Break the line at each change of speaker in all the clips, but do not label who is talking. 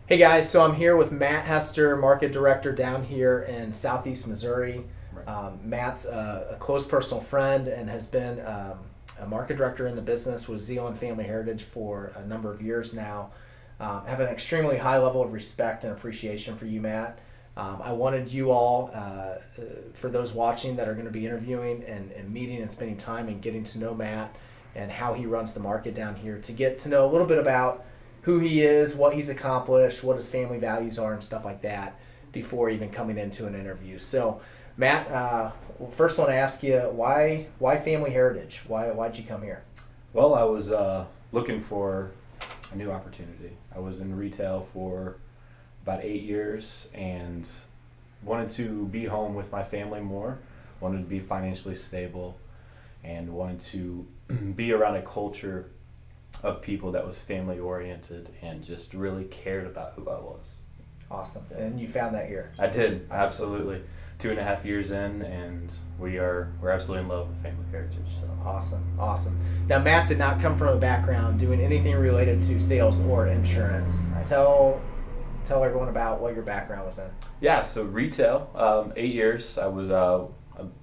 Hey guys, so I'm here with Matt Hester, Market Director down here in Southeast Missouri.
Right.
Matt's a close personal friend and has been a Market Director in the business with Zeal Family Heritage for a number of years now. I have an extremely high level of respect and appreciation for you, Matt. I wanted you all, for those watching that are going to be interviewing and meeting and spending time and getting to know Matt and how he runs the market down here, to get to know a little bit about who he is, what he's accomplished, what his family values are, and stuff like that before even coming into an interview. So, Matt, first I want to ask you, why Family Heritage? Why'd you come here?
Well, I was looking for a new opportunity. I was in retail for about 8 years and wanted to be home with my family more, wanted to be financially stable, and wanted to be around a culture of people that was family oriented and just really cared about who I was.
Awesome. And you found that here.
I did, absolutely. 2.5 years in, and we're absolutely in love with Family Heritage. So.
Awesome. Now, Matt did not come from a background doing anything related to sales or insurance.
Right.
Tell everyone about what your background was in.
Yeah, so retail, 8 years. I was a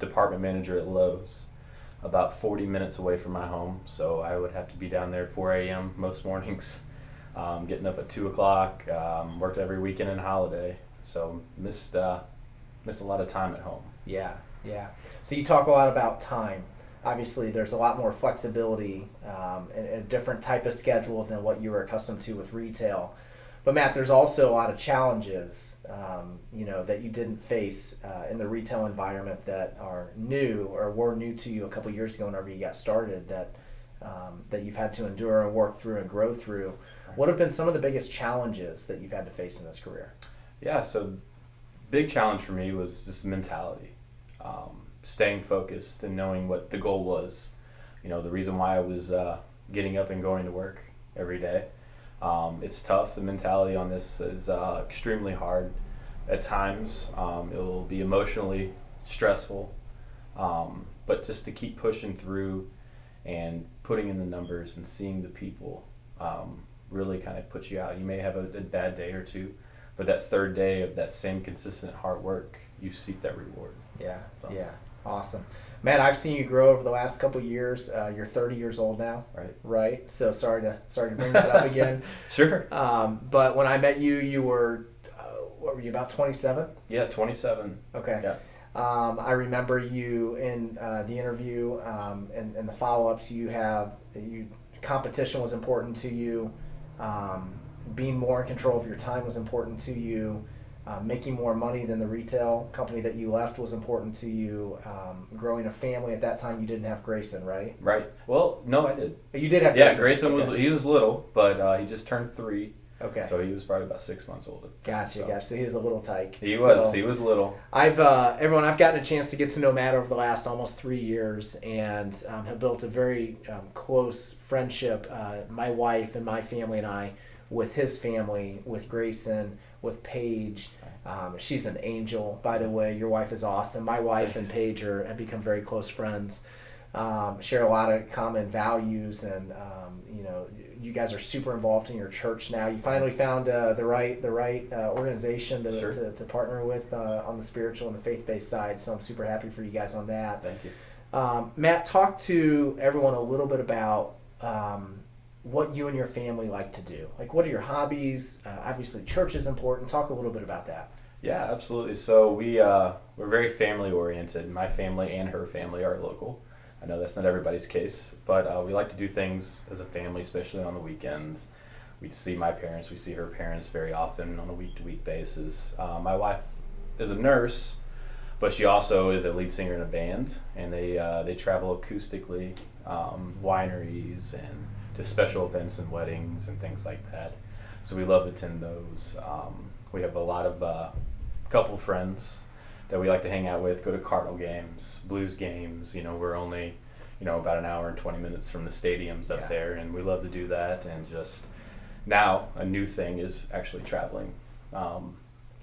department manager at Lowe's, about 40 minutes away from my home. So I would have to be down there at 4 a.m. most mornings, getting up at 2 o'clock, worked every weekend and holiday. So missed a lot of time at home.
Yeah. So you talk a lot about time. Obviously, there's a lot more flexibility and a different type of schedule than what you were accustomed to with retail. But Matt, there's also a lot of challenges, that you didn't face in the retail environment that are new or were new to you a couple years ago whenever you got started that you've had to endure and work through and grow through.
Right.
What have been some of the biggest challenges that you've had to face in this career?
Yeah, so big challenge for me was just mentality, staying focused and knowing what the goal was. The reason why I was getting up and going to work every day. It's tough. The mentality on this is extremely hard at times. It will be emotionally stressful, but just to keep pushing through and putting in the numbers and seeing the people really kind of puts you out. You may have a bad day or two, but that third day of that same consistent hard work, you seek that reward.
Yeah.
So.
Yeah. Awesome. Matt, I've seen you grow over the last couple of years. You're 30 years old now. Right. So sorry to bring that up again.
Sure.
But when I met you, you were, what were you, about 27?
Yeah, 27.
Okay.
Yeah.
I remember you in the interview and the follow-ups. Competition was important to you. Being more in control of your time was important to you. Making more money than the retail company that you left was important to you. Growing a family at that time, you didn't have Grayson, right?
Right. Well, no, I did.
You did have
Yeah,
Grayson.
Grayson he was little, but he just turned 3.
Okay.
So he was probably about 6 months old at the time.
Gotcha. So he was a little tyke.
He was little.
I've gotten a chance to get to know Matt over the last almost 3 years and have built a very close friendship, my wife and my family and I, with his family, with Grayson, with Paige. She's an angel, by the way. Your wife is awesome. My wife
Thanks.
and Paige have become very close friends. Share a lot of common values, and you guys are super involved in your church now. You finally found the right organization
Sure.
to partner with on the spiritual and the faith-based side. So I'm super happy for you guys on that.
Thank you.
Matt, talk to everyone a little bit about what you and your family like to do. Like, what are your hobbies? Obviously, church is important. Talk a little bit about that.
Yeah, absolutely. So we're very family oriented. My family and her family are local. I know that's not everybody's case, but we like to do things as a family, especially on the weekends. We see my parents, we see her parents very often on a week-to-week basis. My wife is a nurse, but she also is a lead singer in a band, and they travel acoustically, wineries and to special events and weddings and things like that. So we love to attend those. We have a lot of couple friends that we like to hang out with, go to Cardinal games, Blues games. We're only, about an hour and 20 minutes from the stadiums up there, and we love to do that. And just now, a new thing is actually traveling,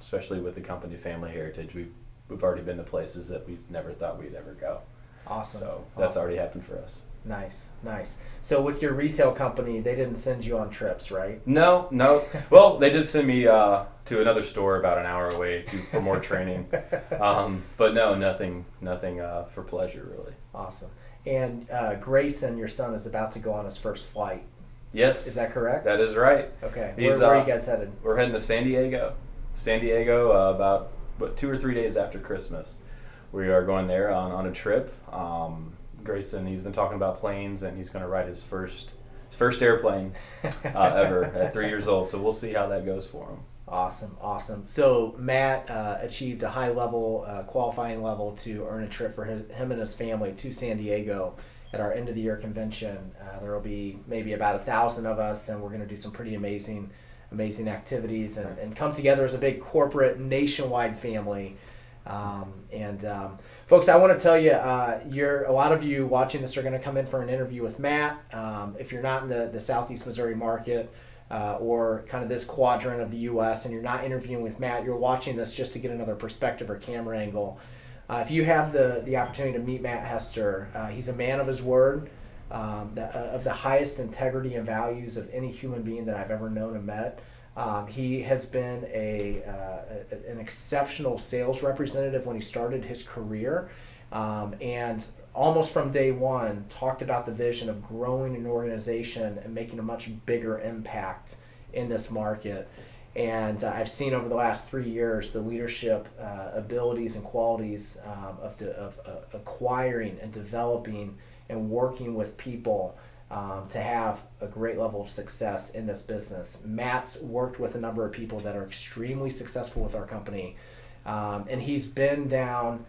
especially with the company Family Heritage. We've already been to places that we've never thought we'd ever go.
Awesome.
So that's already happened for us.
Nice, nice. So with your retail company, they didn't send you on trips, right?
No, no. Well, they did send me to another store about an hour away for more training. But no, nothing for pleasure really.
Awesome. And Grayson, your son, is about to go on his first flight.
Yes.
Is that correct?
That is right.
Okay. Where are you guys headed?
We're heading to San Diego. About 2 or 3 days after Christmas. We are going there on a trip. Grayson, he's been talking about planes, and he's going to ride his first airplane ever at 3 years old. So we'll see how that goes for him.
Awesome, awesome. So Matt achieved a high level qualifying level to earn a trip for him and his family to San Diego at our end of the year convention. There will be maybe about 1,000 of us, and we're going to do some pretty amazing activities and come together as a big corporate nationwide family. Folks, I want to tell you, a lot of you watching this are going to come in for an interview with Matt. If you're not in the Southeast Missouri market or kind of this quadrant of the U.S. and you're not interviewing with Matt, you're watching this just to get another perspective or camera angle. If you have the opportunity to meet Matt Hester, he's a man of his word, of the highest integrity and values of any human being that I've ever known and met. He has been an exceptional sales representative when he started his career, and almost from day one talked about the vision of growing an organization and making a much bigger impact in this market. And I've seen over the last 3 years the leadership abilities and qualities of acquiring and developing and working with people to have a great level of success in this business. Matt's worked with a number of people that are extremely successful with our company, and he's been down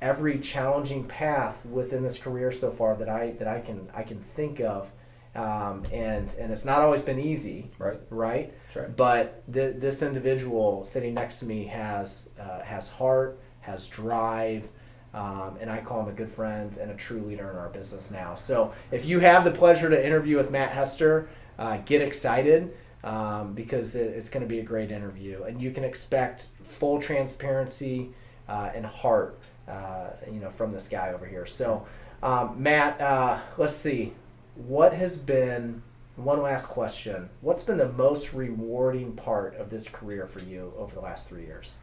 every challenging path within this career so far that I can think of, and it's not always been easy, right?
Sure.
But this individual sitting next to me has heart, has drive. And I call him a good friend and a true leader in our business now. So if you have the pleasure to interview with Matt Hester, get excited because it's going to be a great interview. And you can expect full transparency and heart from this guy over here. So Matt, let's see. What has been, one last question, what's been the most rewarding part of this career for you over the last 3 years?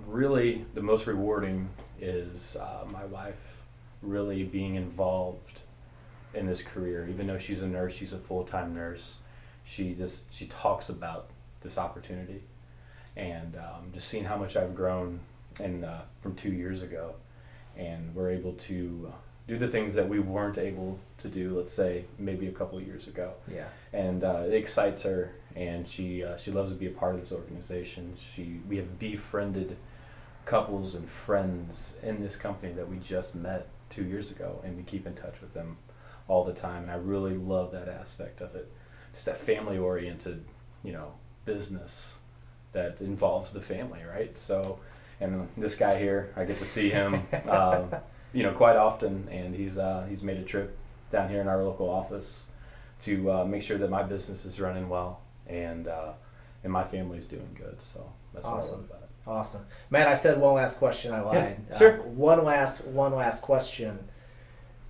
Really, the most rewarding is my wife really being involved in this career. Even though she's a nurse, she's a full-time nurse. She talks about this opportunity, and just seeing how much I've grown from 2 years ago, and we're able to do the things that we weren't able to do, let's say, maybe a couple of years ago.
Yeah.
And it excites her, and she loves to be a part of this organization. We have befriended couples and friends in this company that we just met 2 years ago, and we keep in touch with them all the time. And I really love that aspect of it. Just that family-oriented, business that involves the family, right? So, and this guy here, I get to see him, quite often, and he's made a trip down here in our local office to make sure that my business is running well and my family's doing good. So that's what I love about it.
Awesome, Matt. I said one last question. I lied.
Yeah, sure.
One last question.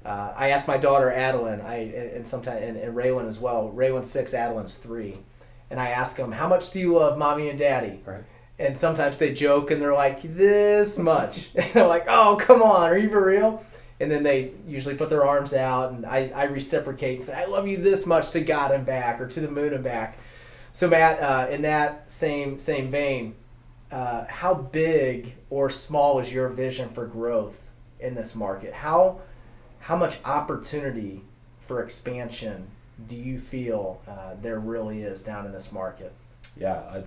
I asked my daughter Adeline, and Raylan as well. Raylan's 6, Adeline's 3, and I ask them, how much do you love mommy and daddy?
Right.
And sometimes they joke and they're like, this much. And I'm like, oh, come on, are you for real? And then they usually put their arms out, and I reciprocate and say, I love you this much to God and back, or to the moon and back. So Matt, in that same vein, how big or small is your vision for growth in this market? How much opportunity for expansion do you feel there really is down in this market?
Yeah,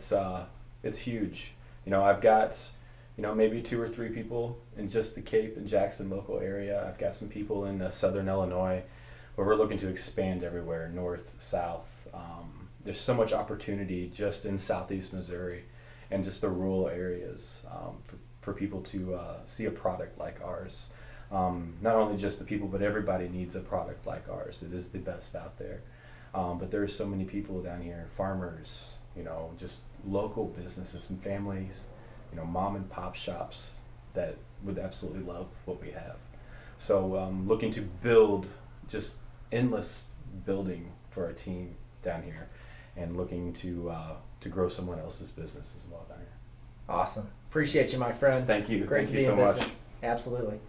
it's huge. I've got maybe 2 or 3 people in just the Cape and Jackson local area. I've got some people in southern Illinois, where we're looking to expand everywhere, north, south. There's so much opportunity just in southeast Missouri and just the rural areas for people to see a product like ours. Not only just the people, but everybody needs a product like ours. It is the best out there. But there are so many people down here, farmers, just local businesses and families, mom and pop shops that would absolutely love what we have. So looking to build just endless building for our team down here, and looking to grow someone else's business as well down here.
Awesome. Appreciate you, my friend.
Thank you.
Great
Thank
to
you
be
so
in
much.
business. Absolutely.